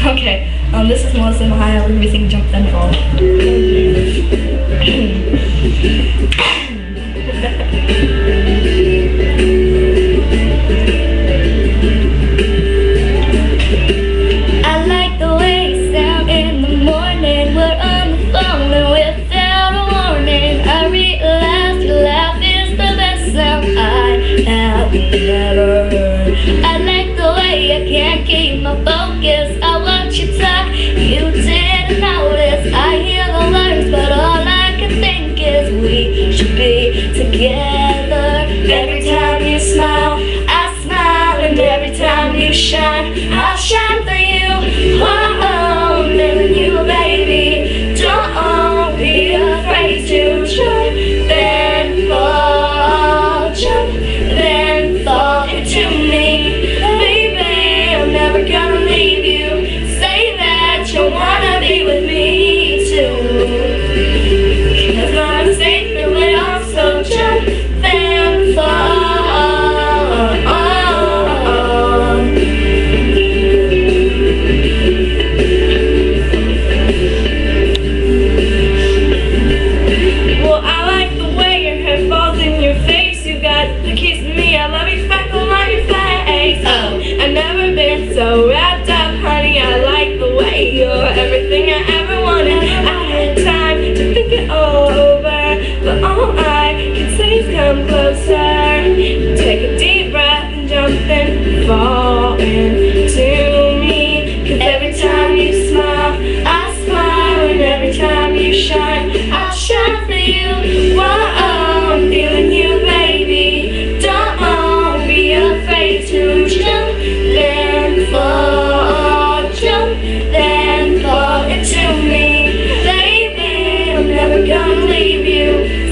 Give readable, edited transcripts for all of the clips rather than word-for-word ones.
Okay, this is Melissa Mahaya. We're gonna be singing Jump Then Fall. I like the way you sound in the morning. We're on the phone and without a warning, I realize your laugh is the best sound I have ever heard. I like the way I can't keep my focus. I watch you talk, you didn't notice. I hear the words, but all I can think is we should be together. Every time you smile, I smile, and every time you shine, I'll shine for you. Oh, living you, baby. Don't be afraid to jump, then fall, jump, then fall into me. Baby, I'm never gonna leave you. Say that you wanna be with me too. 'Cause I'm safe and we're all so jump, then fall. So wrapped up, honey, I like the way you're everything I ever wanted. I had time to think it all over, but all I can say is come closer. Take a deep breath and jump and fall into me. 'Cause every time you smile, I smile, and every time you shine, I'll shine for you. Whoa, I'm feeling you, baby. Don't be afraid to jump. Fall, jump, then fall into me. Baby, I'm never gonna leave you.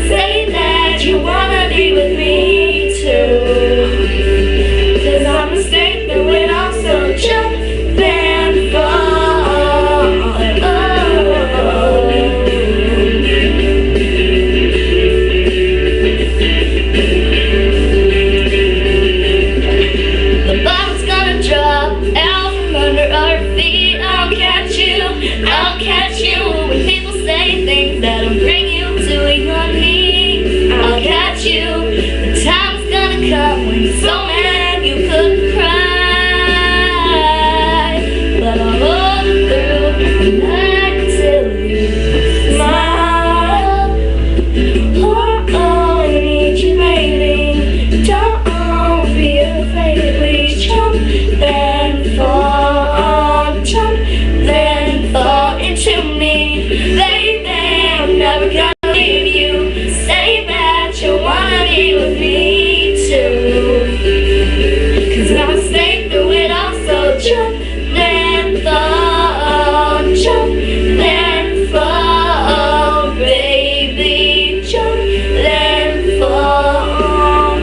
Say that you wanna be with me too. 'Cause I'm mistaken when I'm so jump, then fall. The bomb's gonna drop out from under our feet. I'll catch you when people say things that'll bring you to your knees. I'll catch you. The time's gonna come when you're so mad you couldn't cry, but I'll hold through the night until you smile. Oh, I need you, baby. Don't be afraid, please jump, then fall, jump, then fall into me. Baby, I'm never gonna leave you. Say that you wanna be with me too. 'Cause I'm a snake through it all, so jump, then fall, jump, then fall, baby, jump, then fall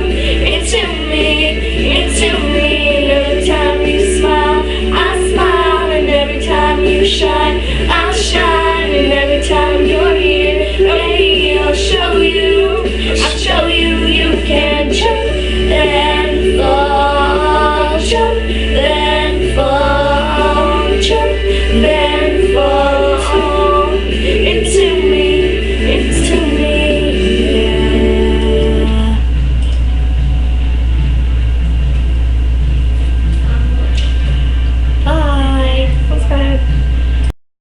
into me, into me. Every time you smile, I smile, and every time you shine, I'll shine, and every time you're here, baby, I'll show you, you can jump, then fall, jump, then fall, jump, then fall.